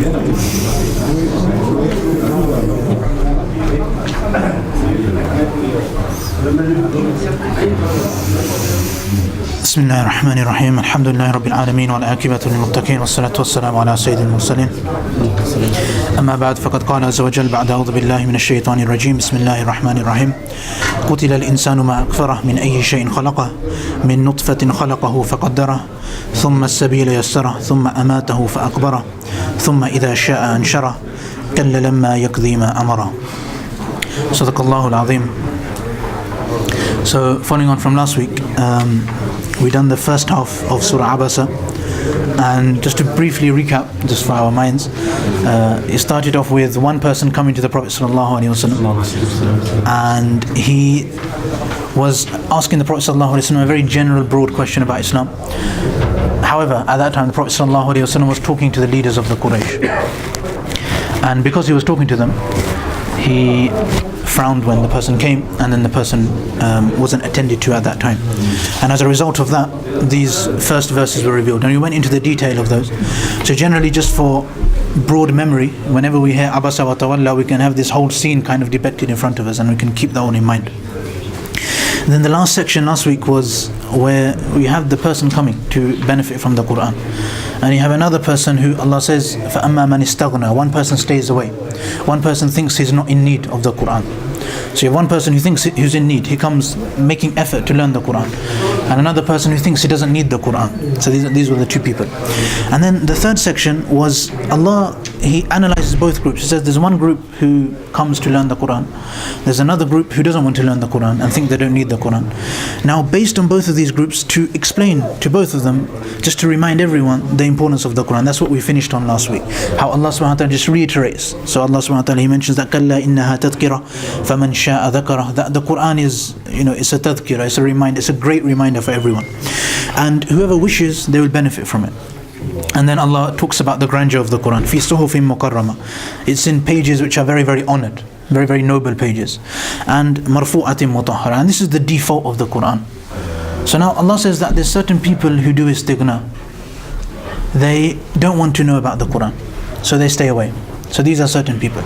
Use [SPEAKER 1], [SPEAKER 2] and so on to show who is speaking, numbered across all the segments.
[SPEAKER 1] بسم الله الرحمن الرحيم الحمد لله رب العالمين والعاقبة للمتقين والصلاة والسلام على سيد المرسلين أما بعد فقد قال عز وجل بعد أعوذ بالله من الشيطان الرجيم بسم الله الرحمن الرحيم قتل الإنسان ما أكفره من أي شيء خلقه من نطفة خلقه فقدره ثم السبيل يسره ثم أماته فأكبره ثم إذا شاء أنشره كلا لما يقضي ما أمره. صدق الله العظيم. So following on from last week, we done the first half of Surah Abasa, and just to briefly recap, just for our minds, it started off with one person coming to the Prophet ﷺ, and he was asking the Prophet ﷺ a very general, broad question about Islam. However, at that time the Prophet ﷺ was talking to the leaders of the Quraysh, and because he was talking to them, he frowned when the person came, and then the person wasn't attended to at that time. And as a result of that, these first verses were revealed, and we went into the detail of those. So generally, just for broad memory, whenever we hear Abasa wa Tawalla, we can have this whole scene kind of depicted in front of us, and we can keep that all in mind. Then the last section last week was where we have the person coming to benefit from the Quran, and you have another person who Allah says فَأَمَّا مَنِ اسْتَغْنَى, one person stays away, one person thinks he's not in need of the Quran. So you have one person who thinks he's in need, he comes making effort to learn the Quran, and another person who thinks he doesn't need the Quran. So these were the two people. And then the third section was Allah, He analyzes both groups. He says there's one group who comes to learn the Quran, there's another group who doesn't want to learn the Quran and think they don't need the Quran. Now based on both of these groups, to explain to both of them, just to remind everyone the importance of the Quran. That's what we finished on last week, how Allah subhanahu wa ta'ala just reiterates. So Allah subhanahu wa ta'ala, He mentions that كَلَّا إِنَّهَا تَذْكِرَةٌ فَمَنْ شَاءَ ذَكَرَهُ, that the Quran is, it's a tadhkirah, it's a reminder, it's a great reminder for everyone, and whoever wishes, they will benefit from it. And then Allah talks about the grandeur of the Quran. فِي صُحُفٍ مُكَرَّمَةٍ, it's in pages which are very, very honored, very, very noble pages. And مَرْفُوعَةٍ مُطَهَّرَةٍ, and this is the default of the Quran. So now Allah says that there's certain people who do istighna. They don't want to know about the Quran, so they stay away. So these are certain people.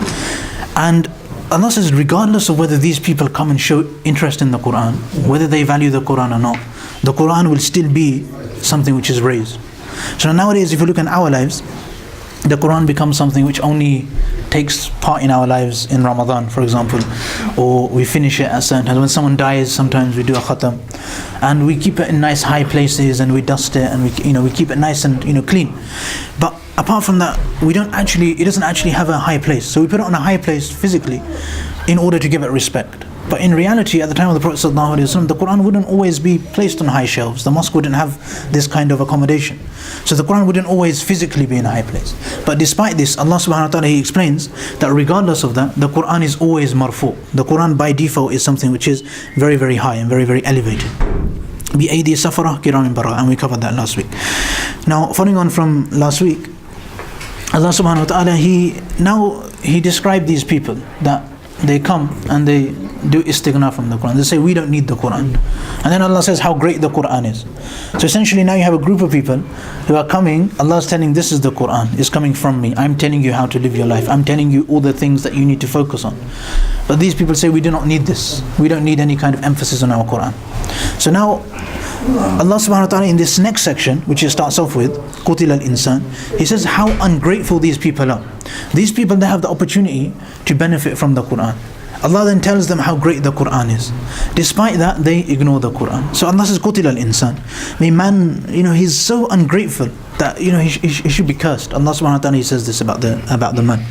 [SPEAKER 1] And Allah says regardless of whether these people come and show interest in the Quran, whether they value the Quran or not, the Quran will still be something which is raised. So nowadays, if you look at our lives, the Quran becomes something which only takes part in our lives in Ramadan, for example, or we finish it at certain times. When someone dies, sometimes we do a khatam, and we keep it in nice high places, and we dust it, and we keep it nice and clean. But apart from that, it doesn't actually have a high place. So we put it on a high place physically in order to give it respect. But in reality, at the time of the Prophet ﷺ, the Quran wouldn't always be placed on high shelves. The mosque wouldn't have this kind of accommodation. So the Quran wouldn't always physically be in a high place. But despite this, Allah subhanahu wa ta'ala, He explains that regardless of that, the Quran is always marfu. The Quran by default is something which is very, very high and very, very elevated. بِأَيْدِي سَفَرَةٍ كِرَامٍ بَرَرَةٍ, and we covered that last week. Now, following on from last week, Allah subhanahu wa ta'ala, He described these people that they come and they do istighna from the Quran. They say we don't need the Quran, and then Allah says how great the Quran is. So essentially now you have a group of people who are coming. Allah is telling, this is the Quran, it's coming from me, I'm telling you how to live your life, I'm telling you all the things that you need to focus on. But these people say we do not need this, we don't need any kind of emphasis on our Quran. So now Allah subhanahu wa ta'ala in this next section, which He starts off with قُتِلَ الْإِنسَانِ, He says how ungrateful these people are. These people, they have the opportunity to benefit from the Quran. Allah then tells them how great the Quran is. Despite that, they ignore the Quran. So Allah says قُتِلَ الْإِنسَانِ, the man, he's so ungrateful that he should be cursed. Allah subhanahu wa ta'ala, He says this about the man.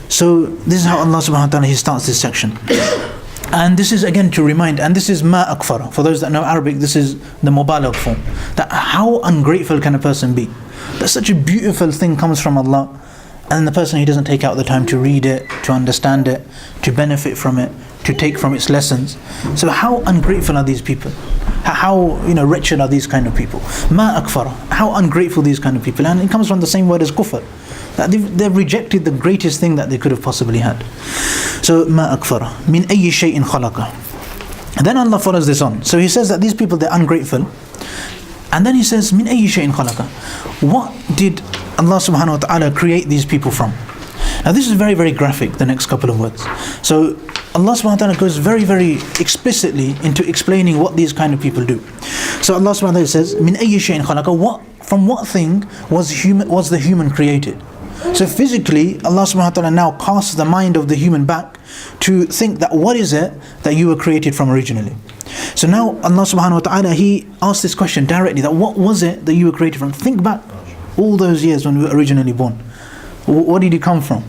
[SPEAKER 1] So this is how Allah subhanahu wa ta'ala, He starts this section. And this is again to remind, and this is ma akfara. For those that know Arabic, this is the mubalagh form. That how ungrateful can a person be? That such a beautiful thing comes from Allah, and the person, he doesn't take out the time to read it, to understand it, to benefit from it, to take from its lessons. So how ungrateful are these people? How wretched are these kind of people? Ma akfara. How ungrateful these kind of people. And it comes from the same word as kufr. That they've rejected the greatest thing that they could have possibly had. So ma akfara min ayyi shay'in khalaqa. And then Allah follows this on. So He says that these people, they're ungrateful. And then He says min ayyi shay'in khalaqa. What did Allah subhanahu wa ta'ala create these people from? Now this is very, very graphic, the next couple of words. So Allah subhanahu wa ta'ala goes very, very explicitly into explaining what these kind of people do. So Allah subhanahu wa ta'ala says, "Min ayyi shay'in khalaqa," from what thing was the human created? So physically, Allah subhanahu wa ta'ala now casts the mind of the human back to think that what is it that you were created from originally? So now Allah subhanahu wa ta'ala, He asked this question directly, that what was it that you were created from? Think back all those years when we were originally born. What did you come from?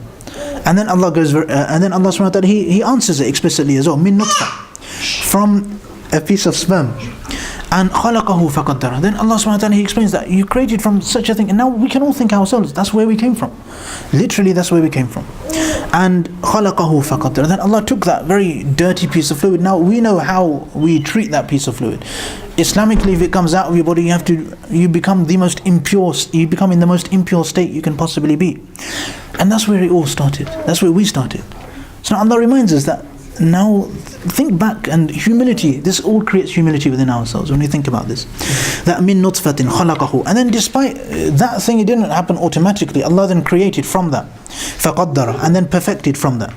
[SPEAKER 1] And then Allah goes, and then Allah subhanahu wa ta'ala, He answers it explicitly as well. Min nutfa, from a piece of sperm. And khalaqahu faqaddara. Then Allah subhanahu wa ta'ala, He explains that you created from such a thing. And now we can all think ourselves, that's where we came from. Literally, that's where we came from. And khalaqahu faqaddara. Then Allah took that very dirty piece of fluid. Now we know how we treat that piece of fluid. Islamically, if it comes out of your body, you become in the most impure state you can possibly be. And that's where it all started. That's where we started. So now Allah reminds us that now think back, and humility, this all creates humility within ourselves when we think about this. That min nutfatin khalaqahu. And then despite that thing, it didn't happen automatically. Allah then created from that. Faqaddara. And then perfected from that.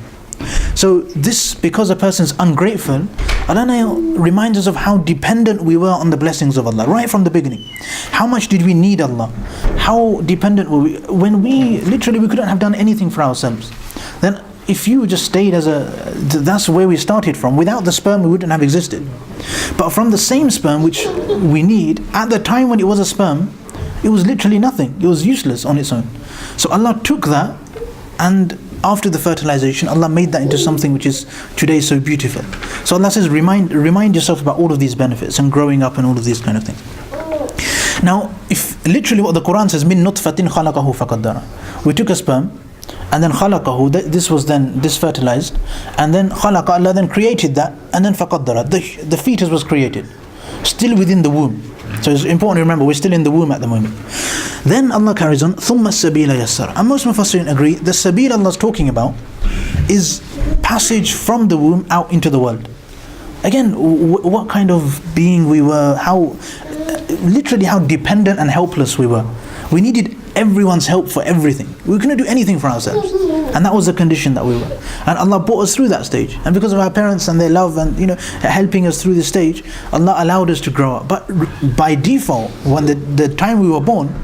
[SPEAKER 1] So this, because a person's ungrateful, Allah now reminds us of how dependent we were on the blessings of Allah right from the beginning. How much did we need Allah? How dependent were we? When we couldn't have done anything for ourselves. Then if you just stayed that's where we started from. Without the sperm, we wouldn't have existed. But from the same sperm which we need, at the time when it was a sperm, it was literally nothing. It was useless on its own. So Allah took that, and after the fertilization, Allah made that into something which is today so beautiful. So Allah says, remind yourself about all of these benefits and growing up and all of these kind of things. Now, if literally what the Quran says, min nutfatin khalaqahu faqaddara. We took a sperm, and then khalaqahu, this was then fertilized, and then khalaqa, Allah then created that, and then faqaddara, the fetus was created, still within the womb. So it's important to remember, we're still in the womb at the moment. Then Allah carries on, ثُمَّ السَّبِيلَ يَسَّرَ. And most Mufassirin agree, the sabil Allah's talking about is passage from the womb out into the world. Again, what kind of being we were, literally how dependent and helpless we were. We needed everyone's help for everything. We couldn't do anything for ourselves. And that was the condition that we were. And Allah brought us through that stage. And because of our parents and their love and helping us through this stage, Allah allowed us to grow up. But by default, when the time we were born,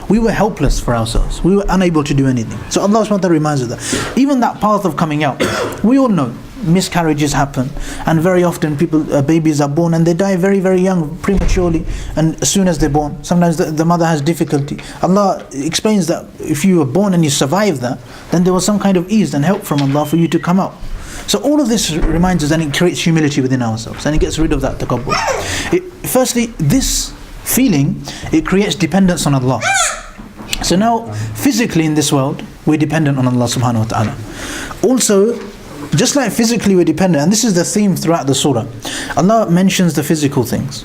[SPEAKER 1] we were helpless for ourselves. We were unable to do anything. So Allah subhanahu wa ta'ala reminds us that. Even that path of coming out, we all know miscarriages happen, and very often babies are born and they die very, very young, prematurely, and as soon as they're born, sometimes the mother has difficulty. Allah explains that if you were born and you survived that, then there was some kind of ease and help from Allah for you to come out. So all of this reminds us, and it creates humility within ourselves, and it gets rid of that takabbur. Firstly, this feeling, it creates dependence on Allah. So now, physically in this world, we're dependent on Allah subhanahu wa ta'ala. Also, just like physically we're dependent, and this is the theme throughout the surah, Allah mentions the physical things.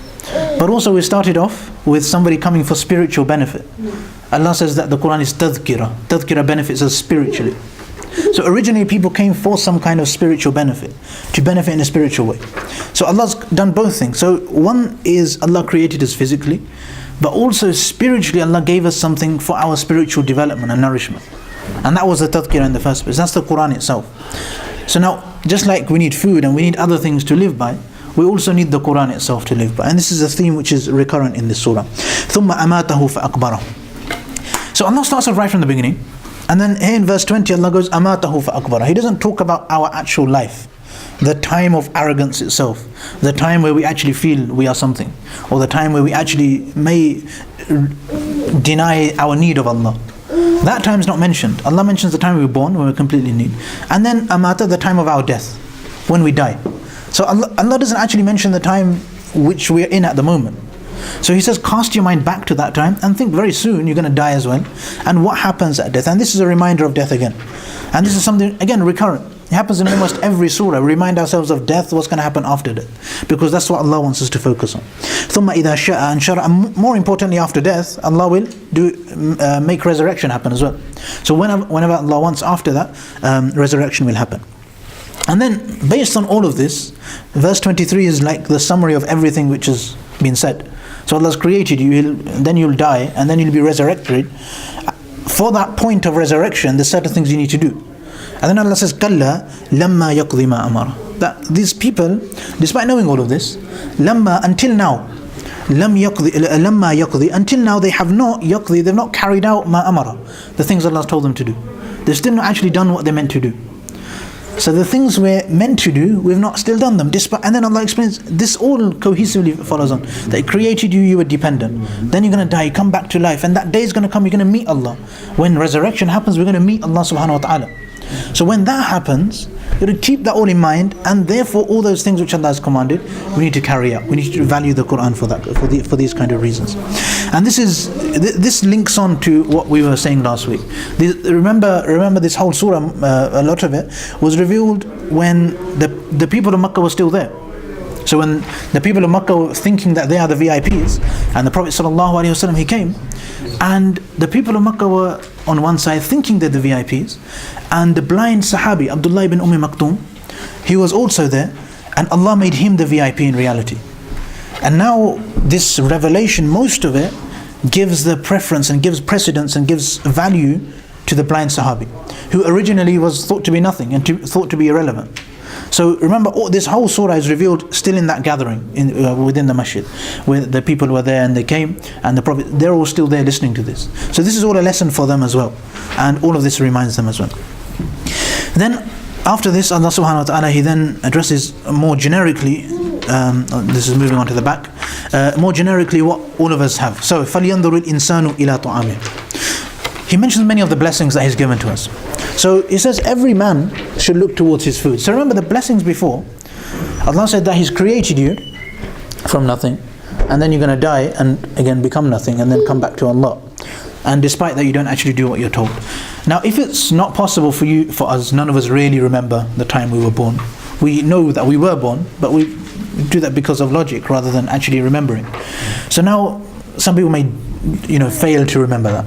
[SPEAKER 1] But also we started off with somebody coming for spiritual benefit. Allah says that the Quran is tadhkira. Tadhkira benefits us spiritually. So originally people came for some kind of spiritual benefit, to benefit in a spiritual way. So Allah's done both things. So one is Allah created us physically, but also spiritually Allah gave us something for our spiritual development and nourishment. And that was the tadhkira in the first place. That's the Quran itself. So now, just like we need food and we need other things to live by, we also need the Quran itself to live by. And this is a theme which is recurrent in this surah. ثُمَّ أَمَاتَهُ فَأَقْبَرَهُ. So Allah starts off right from the beginning. And then here in verse 20, Allah goes, أَمَاتَهُ فَأَقْبَرَهُ. He doesn't talk about our actual life, the time of arrogance itself, the time where we actually feel we are something, or the time where we actually may deny our need of Allah. That time is not mentioned. Allah mentions the time we were born, when we were completely in need. And then amata, the time of our death, when we die. So Allah doesn't actually mention the time which we are in at the moment. So He says, cast your mind back to that time and think very soon you're going to die as well. And what happens at death? And this is a reminder of death again. And this is something, again, recurrent. It happens in almost every surah. We remind ourselves of death, what's going to happen after death. Because that's what Allah wants us to focus on. ثُمَّ إِذَا شَاءَ أَنْشَرَ. And more importantly, after death, Allah will make resurrection happen as well. So whenever Allah wants after that, resurrection will happen. And then, based on all of this, verse 23 is like the summary of everything which has been said. So Allah's created you, then you'll die, and then you'll be resurrected for that point of resurrection, there's certain things you need to do. And then Allah says, Kalla lamma yaqdi ma amara. That these people, despite knowing all of this, lamma, until now, lamma yaqdi, until now they have not yaqdi, they've not carried out ma amara, the things Allah has told them to do. They've still not actually done what they're meant to do. So the things we're meant to do, we've not still done them. And then Allah explains, this all cohesively follows on. That He created you, you were dependent. Then you're going to die, you come back to life. And that day is going to come, you're going to meet Allah. When resurrection happens, we're going to meet Allah subhanahu wa ta'ala. So when that happens, you have to keep that all in mind, and therefore all those things which Allah has commanded, we need to carry out. We need to value the Quran for that, for these kind of reasons. And this links on to what we were saying last week. Remember this whole surah, a lot of it was revealed when the people of Makkah were still there. So when the people of Makkah were thinking that they are the VIPs, and the Prophet ﷺ, he came, and the people of Makkah were on one side thinking they're the VIPs, and the blind Sahabi Abdullah ibn Maktoum, he was also there, and Allah made him the VIP in reality. And now this revelation, most of it gives the preference and gives precedence and gives value to the blind Sahabi, who originally was thought to be nothing and thought to be irrelevant. So remember, this whole surah is revealed still in that gathering within the masjid, where the people were there and they came, and the Prophet, they're all still there listening to this. So this is all a lesson for them as well, and all of this reminds them as well. Then after this, Allah subhanahu wa ta'ala, He then addresses more generically, this is moving on to the back, more generically what all of us have. So فَلْيَنْظُرِ الْإِنسَانُ إِلَىٰ طَعَامِهِ. He mentions many of the blessings that He's given to us. So He says every man should look towards his food. So remember the blessings before, Allah said that He's created you from nothing, and then you're going to die and again become nothing, and then come back to Allah. And despite that, you don't actually do what you're told. Now, if it's not possible for us, none of us really remember the time we were born. We know that we were born, but we do that because of logic rather than actually remembering. So now, some people may, fail to remember that.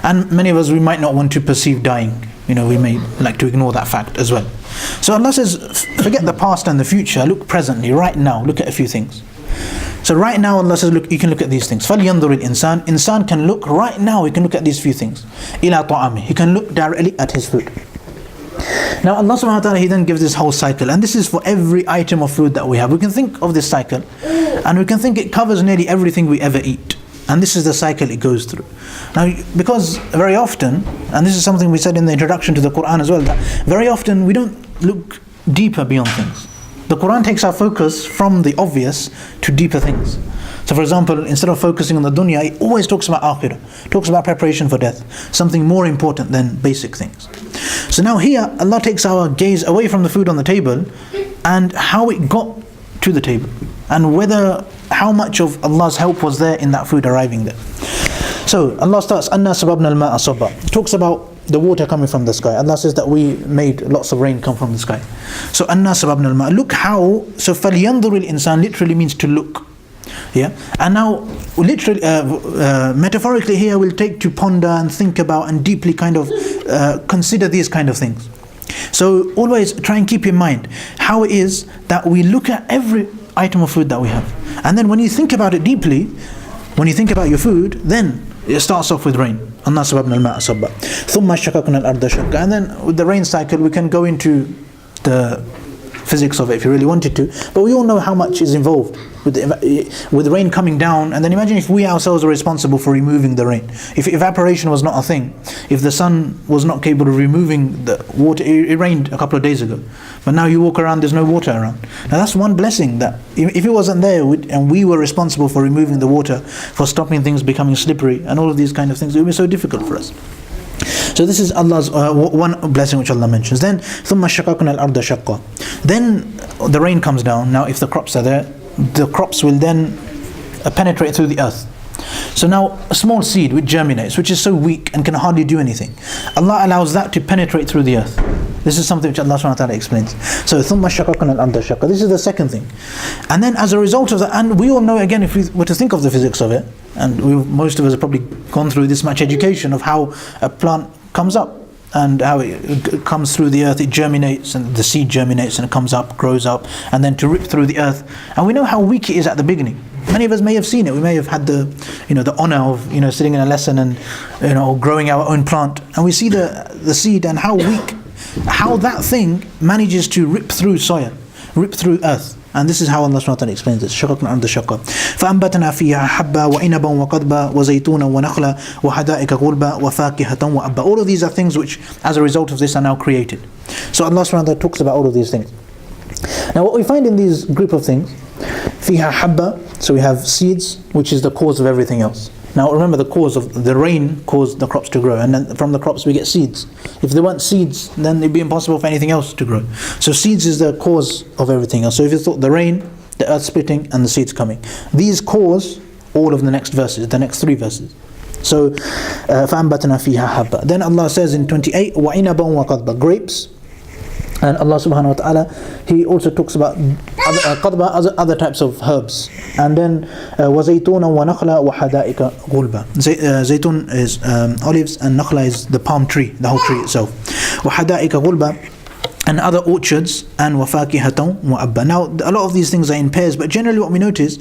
[SPEAKER 1] And many of us, we might not want to perceive dying. We may like to ignore that fact as well. So Allah says, forget the past and the future, look presently, right now, look at a few things. So right now Allah says, look, you can look at these things. فَلْيَنْظُرِ الْإِنسَانِ, Insan can look right now, he can look at these few things. إِلَىٰ طَعَامِهِ, he can look directly at his food. Now Allah subhanahu wa ta'ala, He then gives this whole cycle, and this is for every item of food that we have. We can think of this cycle, and we can think it covers nearly everything we ever eat. And this is the cycle it goes through. Now, because very often, and this is something we said in the introduction to the Quran as well, that very often we don't look deeper beyond things. The Quran takes our focus from the obvious to deeper things. So for example, instead of focusing on the dunya, it always talks about akhirah, talks about preparation for death, something more important than basic things. So now here, Allah takes our gaze away from the food on the table and how it got to the table, and how much of Allah's help was there in that food arriving there. So Allah starts, أَنَّا سَبَبْنَا الْمَاءَ صَبًّا. Talks about the water coming from the sky. Allah says that we made lots of rain come from the sky. So أَنَّا سَبَبْنَا الْمَاءَ. Look how, so فَلْيَنْظُرِ الْإِنسَانِ literally means to look. Yeah, and now literally, metaphorically here, we'll take to ponder and think about and deeply kind of consider these kind of things. So always try and keep in mind how it is that we look at every item of food that we have. And then when you think about it deeply, when you think about your food, then it starts off with rain. أَنَّا سَبَبْنَا الْمَاءَ صَبًّا ثُمَّ شَقَقْنَا الْأَرْضَ شَقًّا. And then with the rain cycle, we can go into the physics of it if you really wanted to, but we all know how much is involved with rain coming down. And then imagine if we ourselves were responsible for removing the rain. If evaporation was not a thing, if the sun was not capable of removing the water, it rained a couple of days ago, but now you walk around, there's no water around. Now that's one blessing, that if it wasn't there and we were responsible for removing the water, for stopping things becoming slippery and all of these kind of things, it would be so difficult for us. So this is Allah's one blessing which Allah mentions. Then ثُمَّ شَقَقْنَا الْأَرْضَ شَقًّا. Then the rain comes down. Now if the crops are there, the crops will then penetrate through the earth. So now a small seed which germinates, which is so weak and can hardly do anything, Allah allows that to penetrate through the earth. This is something which Allah subhanahu wa ta'ala explains. So ثُمَّ شَقَقْنَا الْأَرْضَ شَقًّا. This is the second thing. And then as a result of that, and we all know, again, if we were to think of the physics of it, and most of us have probably gone through this much education of how a plant comes up and how it comes through the earth, it germinates, and the seed germinates and it comes up, grows up, and then to rip through the earth. And we know how weak it is at the beginning. Many of us may have seen it. We may have had the honor of sitting in a lesson and growing our own plant, and we see the seed and how weak, how that thing manages to rip through soil, rip through earth. And this is how Allah subhanahu wa ta'ala explains this. شققنا الأرض شقا فأنبتنا فيها حبا وعنبا وقضبا وزيتونا ونخلا وحدائق غلبا وفاكهة وأبا. All of these are things which, as a result of this, are now created. So Allah subhanahu wa ta'ala talks about all of these things. Now what we find in these group of things, فيها حبا, so we have seeds, which is the cause of everything else. Now remember, the cause of the rain caused the crops to grow, and then from the crops we get seeds. If there weren't seeds, then it'd be impossible for anything else to grow. So seeds is the cause of everything else. So if you thought the rain, the earth splitting, and the seeds coming, these cause all of the next verses, the next 3 verses. So فَأَنْبَتْنَا فِيهَا حَبًّا. Then Allah says in 28, وَعِنَبًا وَقَضْبًا, grapes. And Allah subhanahu wa ta'ala, He also talks about other types of herbs. And then وَزَيْتُونًا وَنَخْلًا وَحَدَائِقَ غُلْبًا. Zaytun is olives, and nakhla is the palm tree, the whole tree itself. وَحَدَائِقَ غُلْبًا, and other orchards, and وَفَاكِهَةً وَأَبًّا. Now a lot of these things are in pairs, but generally what we notice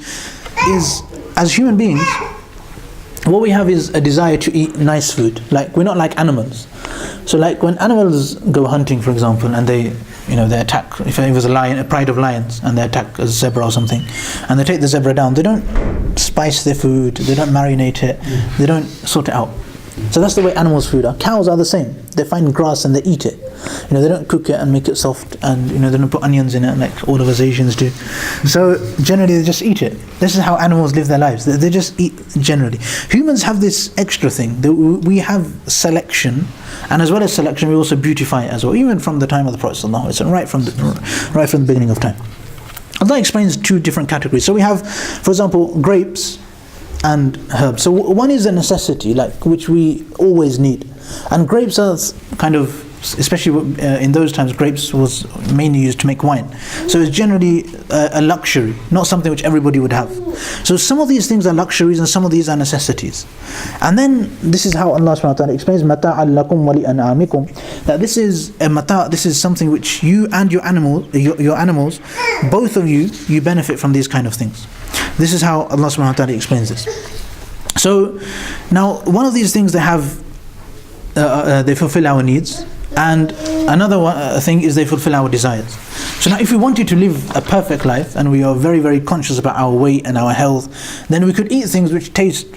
[SPEAKER 1] is, as human beings, what we have is a desire to eat nice food. Like, we're not like animals. So like when animals go hunting, for example, and they attack, if it was a lion, a pride of lions, and they attack a zebra or something, and they take the zebra down, they don't spice their food, they don't marinate it, they don't sort it out. So that's the way animals' food are. Cows are the same. They find grass and they eat it. They don't cook it and make it soft, and they don't put onions in it like all of us Asians do. So generally they just eat it. This is how animals live their lives. They just eat generally. Humans have this extra thing. We have selection, and as well as selection, we also beautify it as well. Even from the time of the Prophet ﷺ, right from the beginning of time. Allah explains 2 different categories. So we have, for example, grapes and herbs. So one is a necessity, like which we always need, and grapes are kind of, especially in those times, grapes was mainly used to make wine. So it's generally a luxury, not something which everybody would have. So some of these things are luxuries and some of these are necessities. And then this is how Allah subhanahu wa ta'ala explains مَتَاعًا لَكُمْ وَلِأَنْعَامِكُمْ, that this is a mata', this is something which you and your animals, both of you benefit from these kind of things. This is how Allah subhanahu wa ta'ala explains this. So now one of these things, they have they fulfill our needs, and another thing is they fulfill our desires. So now if we wanted to live a perfect life, and we are very, very conscious about our weight and our health, then we could eat things which taste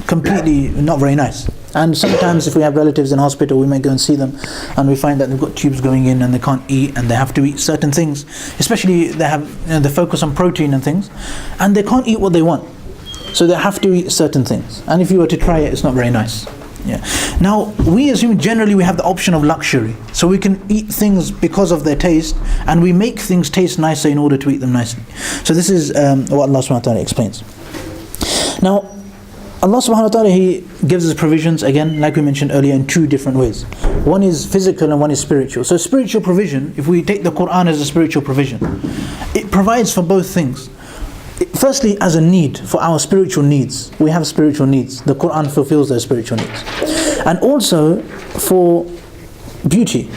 [SPEAKER 1] completely not very nice. And sometimes if we have relatives in hospital, we may go and see them, and we find that they've got tubes going in and they can't eat, and they have to eat certain things, especially they have they focus on protein and things, and they can't eat what they want, so they have to eat certain things, and if you were to try it, it's not very nice. Now we assume generally we have the option of luxury, so we can eat things because of their taste, and we make things taste nicer in order to eat them nicely. So this is what Allah subhanahu wa ta'ala explains. Now Allah subhanahu wa ta'ala, He gives us provisions, again, like we mentioned earlier, in 2 different ways. One is physical and one is spiritual. So spiritual provision, if we take the Quran as a spiritual provision, it provides for both things. Firstly, as a need, for our spiritual needs. We have spiritual needs. The Quran fulfills those spiritual needs. And also for beauty,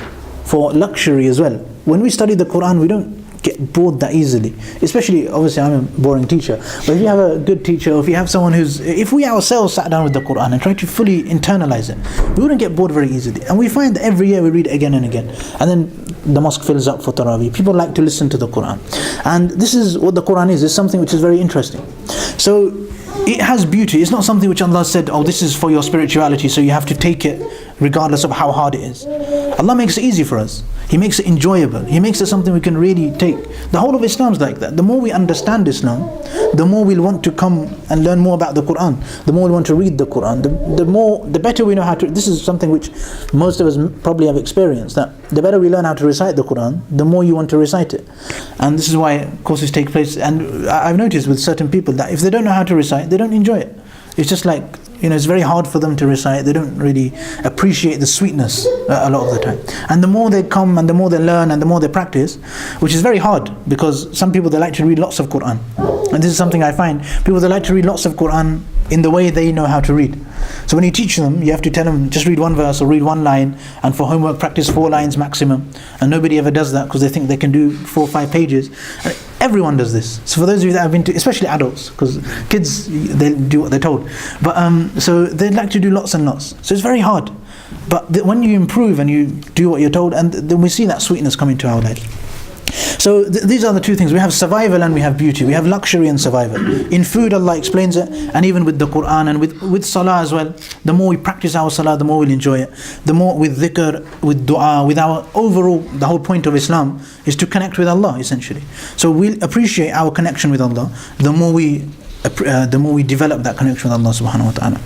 [SPEAKER 1] for luxury as well. When we study the Quran, we don't get bored that easily. Especially, obviously I'm a boring teacher, but if you have a good teacher, or if you have someone if we ourselves sat down with the Quran and tried to fully internalize it, we wouldn't get bored very easily. And we find that every year we read it again and again. And then the mosque fills up for Taraweeh. People like to listen to the Quran. And this is what the Quran is. It's something which is very interesting. So it has beauty. It's not something which Allah said, oh, this is for your spirituality, so you have to take it regardless of how hard it is. Allah makes it easy for us. He makes it enjoyable. He makes it something we can really take. The whole of Islam is like that. The more we understand Islam, the more we'll want to come and learn more about the Quran. The more we want to read the Quran. The better we know how to. This is something which most of us probably have experienced. That the better we learn how to recite the Quran, the more you want to recite it. And this is why courses take place. And I've noticed with certain people that if they don't know how to recite, they don't enjoy it. It's just like, it's very hard for them to recite. They don't really appreciate the sweetness a lot of the time. And the more they come and the more they learn and the more they practice, which is very hard, because some people, they like to read lots of Quran. And this is something I find. People, they like to read lots of Quran in the way they know how to read. So when you teach them, you have to tell them just read one verse or read one line, and for homework practice 4 lines maximum. And nobody ever does that because they think they can do 4 or 5 pages. And everyone does this. So for those of you that have been to, especially adults, because kids, they do what they're told. But so they like to do lots and lots. So it's very hard. But when you improve and you do what you're told, and then we see that sweetness come into our life. So these are the two things. We have survival and we have beauty. We have luxury and survival. In food, Allah explains it, and even with the Quran and with salah as well. The more we practice our salah, the more we'll enjoy it. The more with dhikr, with dua, with our overall, the whole point of Islam is to connect with Allah, essentially. So we'll appreciate our connection with Allah the more we develop that connection with Allah subhanahu wa ta'ala.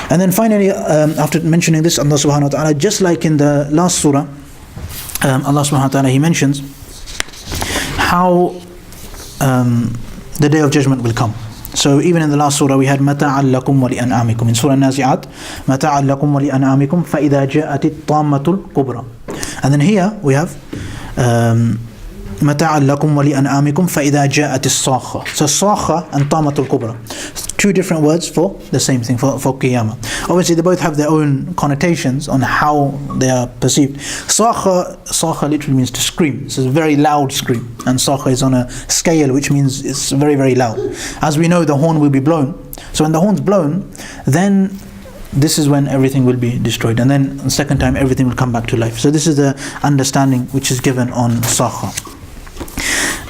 [SPEAKER 1] And then finally, after mentioning this, Allah subhanahu wa ta'ala, just like in the last surah, Allah subhanahu wa ta'ala, He mentions how the day of judgment will come. So even in the last surah we had مَتَاعًا لَكُمْ وَلِأَنْعَامِكُم. In Surah Nazi'at, مَتَاعًا لَكُمْ وَلِأَنْعَامِكُم فَإِذَا جَاءَتِ الطَّامَّةُ الْكُبْرَى. And then here we have مَتَاعًا لَكُمْ وَلِأَنْعَامِكُم فَإِذَا جَاءَتِ الصَّاخَّةُ. So صَاخَّة and طَامَّةُ الْكُبْرَى, two different words for the same thing, for Qiyamah. Obviously they both have their own connotations on how they are perceived. Sakha literally means to scream. It's a very loud scream, and sakha is on a scale which means it's very, very loud. As we know, the horn will be blown. So when the horn's blown, then this is when everything will be destroyed, and then the second time everything will come back to life. So this is the understanding which is given on sakha.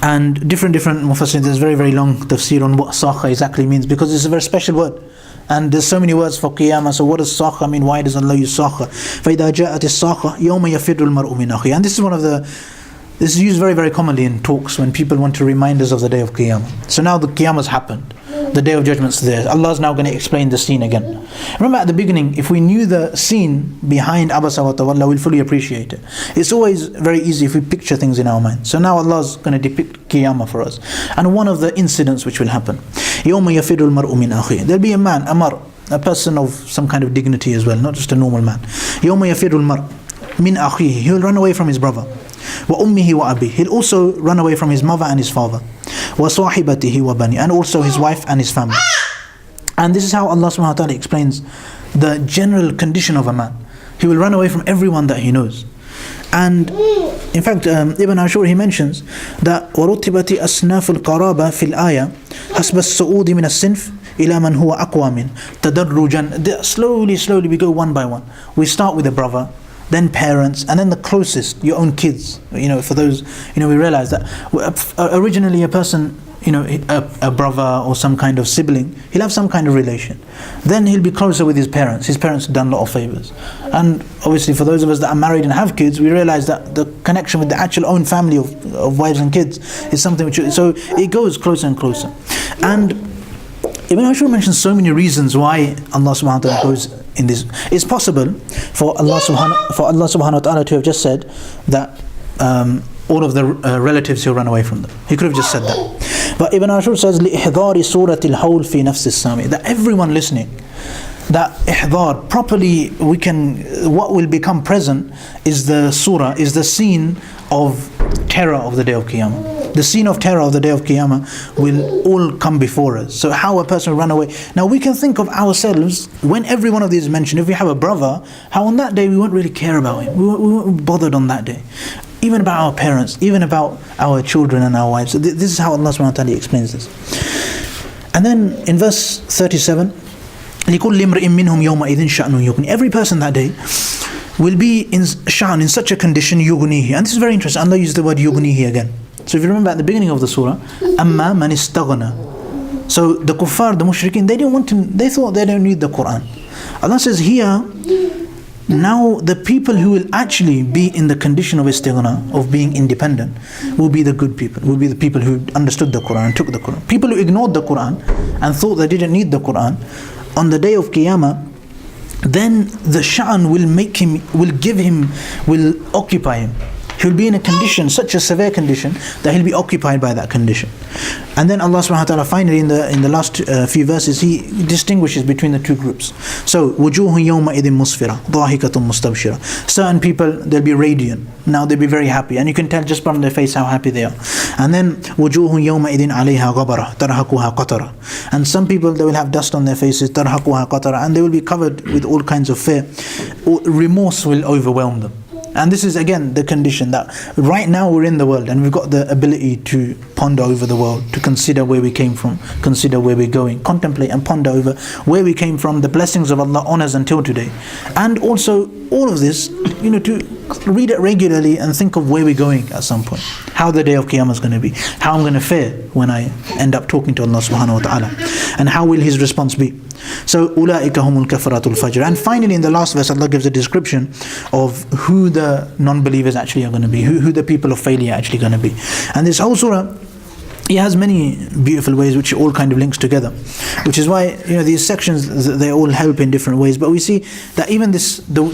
[SPEAKER 1] And different mufassirin, there's very, very long tafsir on what sakha exactly means, because it's a very special word. And there's so many words for qiyamah. So what does sakha mean? Why does Allah use sakha? فَإِذَا جَاءَتِ السَّاخَةُ يَوْمَ يَفِرُّ الْمَرْءُ مِنْ أَخِيهِ. And this is used very, very commonly in talks when people want to remind us of the day of qiyamah. So now the qiyamah's happened. The day of judgment's there. Allah's now going to explain the scene again. Remember at the beginning, if we knew the scene behind Abasa wa Tawalla, we'll fully appreciate it. It's always very easy if we picture things in our mind. So now Allah's going to depict Qiyamah for us. And one of the incidents which will happen, يَوْمَ يَفِرُّ الْمَرْءُ مِنْ أَخِيهِ. There'll be a man, a person of some kind of dignity as well, not just a normal man. يَوْمَ يَفِرُّ الْمَرْءُ مِنْ أَخِيهِ. He'll run away from his brother. وَأُمِّهِ وَأَبِيهِ. He'll also run away from his mother and his father. وَصَاحِبَتِهِ وَبَنِيهِ. And also his wife and his family. And this is how Allah subhanahu wa ta'ala explains the general condition of a man. He will run away from everyone that he knows. And in fact, Ibn Ashur, he mentions that وَرُتِّبَتِ أَصْنَافُ الْقَرَابَةِ فِي الْآيَةِ حَسْبَ السُّعُودِ مِنَ الصِّنْفِ إِلَى مَنْ هُوَ أَقْوَى مِنْ تَدَرُّجًا. Slowly we go one by one. We start with a brother, then parents, and then the closest, your own kids. For those, we realize that originally a person, a brother or some kind of sibling, he'll have some kind of relation. Then he'll be closer with his parents. His parents have done a lot of favors. And obviously for those of us that are married and have kids, we realize that the connection with the actual own family of wives and kids is something which, so it goes closer and closer. And Ibn Ashur mentions so many reasons why Allah subhanahu wa ta'ala goes in this. It's possible for Allah subhanahu wa ta'ala to have just said that all of the relatives he'll run away from them. He could have just said that. But Ibn Ashur says لِإِحْضَارِ سُورَةِ الْحَوْلِ فِي نَفْسِ السَّامِعِ. That everyone listening, that ihdar, properly what will become present is the surah, is the scene of terror of the day of Qiyamah. The scene of terror of the day of Qiyamah will all come before us. So how a person will run away. Now we can think of ourselves, when every one of these is mentioned, if we have a brother, how on that day we won't really care about him. We won't be bothered on that day. Even about our parents, even about our children and our wives. So this is how Allah subhanahu wa ta'ala explains this. And then in verse 37, لِكُلِّ امْرِئٍ مِّنْهُمْ يَوْمَئِذٍ شَأْنٌ يُغْنِي. Every person that day will be in sha'n, in such a condition, yughnihi. And this is very interesting. Allah used the word yughnihi again. So if you remember at the beginning of the surah, أَمَّا مَنِ اسْتَغْنَى. So the kuffar, the mushrikeen, they thought they don't need the Quran. Allah says here, now the people who will actually be in the condition of istighna, of being independent, will be the good people, will be the people who understood the Quran and took the Quran. People who ignored the Quran and thought they didn't need the Quran, on the day of Qiyamah, then the sha'an will occupy him. He'll be in a condition, such a severe condition, that he'll be occupied by that condition. And then Allah subhanahu wa ta'ala finally in the last few verses, He distinguishes between the two groups. So, وُجُوهٌ يَوْمَئِذٍ مُسْفِرَةٌ ضَاحِكَةٌ مُسْتَبْشِرَةٌ. Certain people, they'll be radiant. Now they'll be very happy. And you can tell just from their face how happy they are. And then, وُجُوهٌ يَوْمَئِذٍ عَلَيْهَا غَبَرَةٌ تَرْهَقُهَا قَطَرَةٌ. And some people, they will have dust on their faces, تَرْهَقُهَا قَطَرَةٌ. And they will be covered with all kinds of fear. Remorse will overwhelm them. And this is again the condition that right now we're in the world and we've got the ability to ponder over the world, to consider where we came from, consider where we're going, contemplate and ponder over where we came from, the blessings of Allah on us until today. And also all of this, to read it regularly and think of where we're going at some point. How the day of Qiyamah is going to be, how I'm going to fare when I end up talking to Allah subhanahu wa ta'ala, and how will His response be. So, أُولَٰئِكَ هُمُ الْكَفَرَةُ الْفَجْرِ. And finally in the last verse, Allah gives a description of who the non-believers actually are going to be, who the people of failure are actually going to be. And this whole surah, it has many beautiful ways which all kind of links together, which is why these sections, they all help in different ways. But we see that even the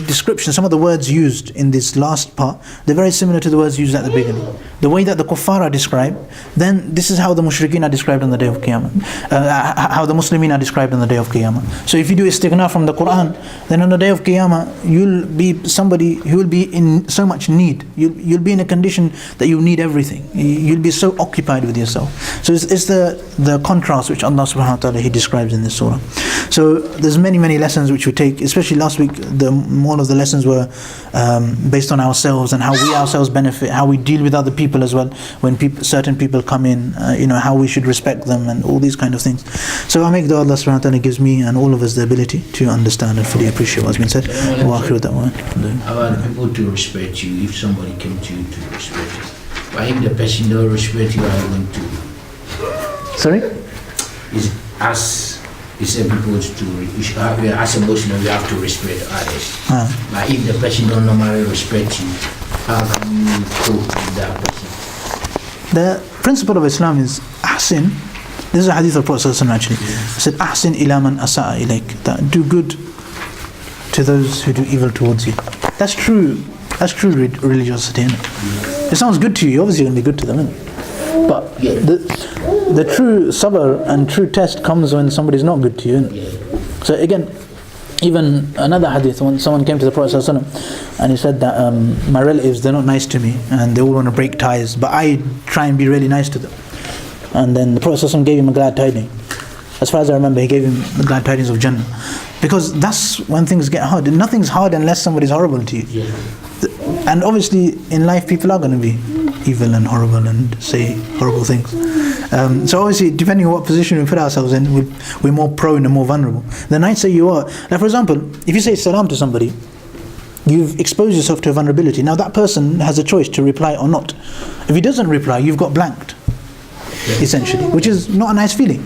[SPEAKER 1] description, some of the words used in this last part, they're very similar to the words used at the beginning. The way that the kuffar are described, then this is how the mushrikeen are described on the day of Qiyamah, how the Muslimin are described on the day of Qiyamah. So if you do istighna from the Quran, then on the day of Qiyamah you'll be somebody who will be in so much need. You'll be in a condition that you need everything. You'll be so occupied with yourself. So it's the contrast which Allah subhanahu wa ta'ala He describes in this surah. So there's many lessons which we take, especially last week more of the lessons were based on ourselves and how we ourselves benefit, how we deal with other people as well when certain people come in, how we should respect them and all these kind of things. So I make dua Allah subhanahu wa ta'ala gives me and all of us the ability to understand and fully appreciate what's been said.
[SPEAKER 2] About people to respect you, if somebody came to you to respect you, but if the person don't respect you, are going to...
[SPEAKER 1] Sorry?
[SPEAKER 2] It's people as a Muslim, you have to respect others. But if the person don't normally respect you, how can you cope with that person?
[SPEAKER 1] The principle of Islam is ahsin. This is a hadith of Prophet ﷺ actually. He said, ahsin ila man asa'a ilayk. That do good to those who do evil towards you. That's true religiosity, isn't it? If someone's good to you, you're obviously going to be good to them, isn't it? But the true sabr and true test comes when somebody's not good to you, isn't it? So again, even another hadith, when someone came to the Prophet ﷺ and he said that my relatives, they're not nice to me and they all want to break ties, but I try and be really nice to them. And then the Prophet ﷺ gave him a glad tidings. As far as I remember, he gave him the glad tidings of Jannah. Because that's when things get hard. And nothing's hard unless somebody's horrible to you. And obviously in life people are going to be evil and horrible and say horrible things. So obviously depending on what position we put ourselves in, we're more prone and more vulnerable. The nicer you are, like for example, if you say salam to somebody, you've exposed yourself to a vulnerability. Now that person has a choice to reply or not. If he doesn't reply, you've got blanked. Essentially, which is not a nice feeling.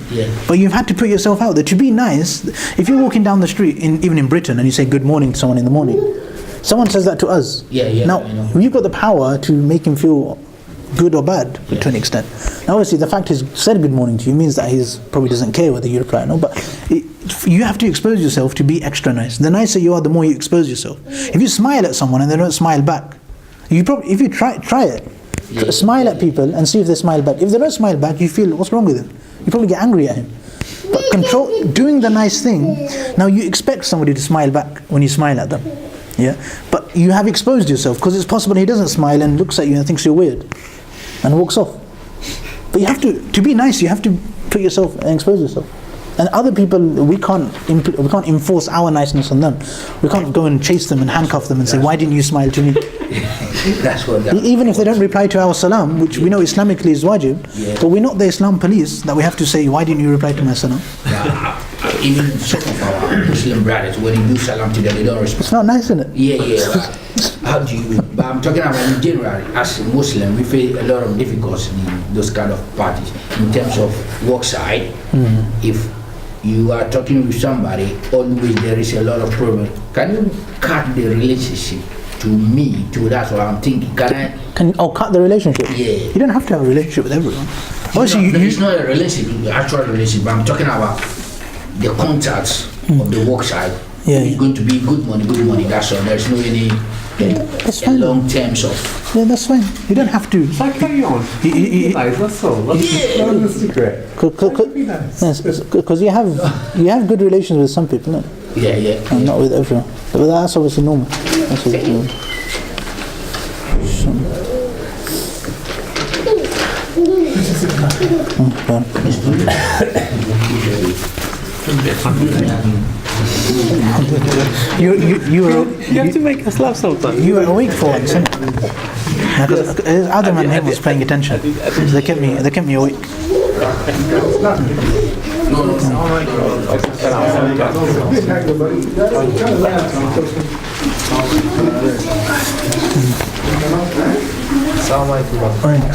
[SPEAKER 1] But you've had to put yourself out there. To be nice, if you're walking down the street, even in Britain, and you say good morning to someone in the morning, someone says that to us. Now, you've got the power to make him feel good or bad to an extent. Now obviously the fact he's said good morning to you means that he probably doesn't care whether you reply or not, but you have to expose yourself to be extra nice. The nicer you are, the more you expose yourself. If you smile at someone and they don't smile back, if you try it. Smile at people and see if they smile back. If they don't smile back, you feel, what's wrong with him? You probably get angry at him. But doing the nice thing, now you expect somebody to smile back when you smile at them. But you have exposed yourself, because it's possible he doesn't smile and looks at you and thinks you're weird and walks off. But you have to be nice, you have to put yourself and expose yourself. And other people, we can't enforce our niceness on them. We can't go and chase them and handcuff them and say, why didn't you smile to me? Even if they don't reply to our salam, which we know Islamically is wajib, but we're not the Islam police that we have to say, why didn't you reply to my salam?
[SPEAKER 2] Even some of our Muslim brothers, when you do salam to them, they don't respond.
[SPEAKER 1] It's not nice, isn't it?
[SPEAKER 2] How do you? But I'm talking about in general, as a Muslim, we face a lot of difficulties in those kind of parties. In terms of work side, if you are talking with somebody, always there is a lot of problem. Can you cut the relationship to me? That's what I'm thinking. Cut
[SPEAKER 1] the relationship?
[SPEAKER 2] Yeah.
[SPEAKER 1] You don't have to have a relationship with everyone.
[SPEAKER 2] It's not a relationship, the actual relationship, but I'm talking about the contacts of the work side. It's going to be good money, that's all. There's no any
[SPEAKER 1] That's
[SPEAKER 2] in
[SPEAKER 1] fine.
[SPEAKER 2] long terms of.
[SPEAKER 1] Yeah, that's fine. You don't have to.
[SPEAKER 3] So carry on.
[SPEAKER 1] You-
[SPEAKER 3] Nice, that's all. That's the secret. Be nice.
[SPEAKER 1] Because you have good relations with some people, no?
[SPEAKER 2] Yeah.
[SPEAKER 1] And not with everyone. But that's obviously normal. That's obviously normal. You
[SPEAKER 3] You have to make us laugh sometimes.
[SPEAKER 1] were awake for once, isn't it? Because Adam and him was paying attention. So they kept me awake.
[SPEAKER 3] Assalamu alaikum.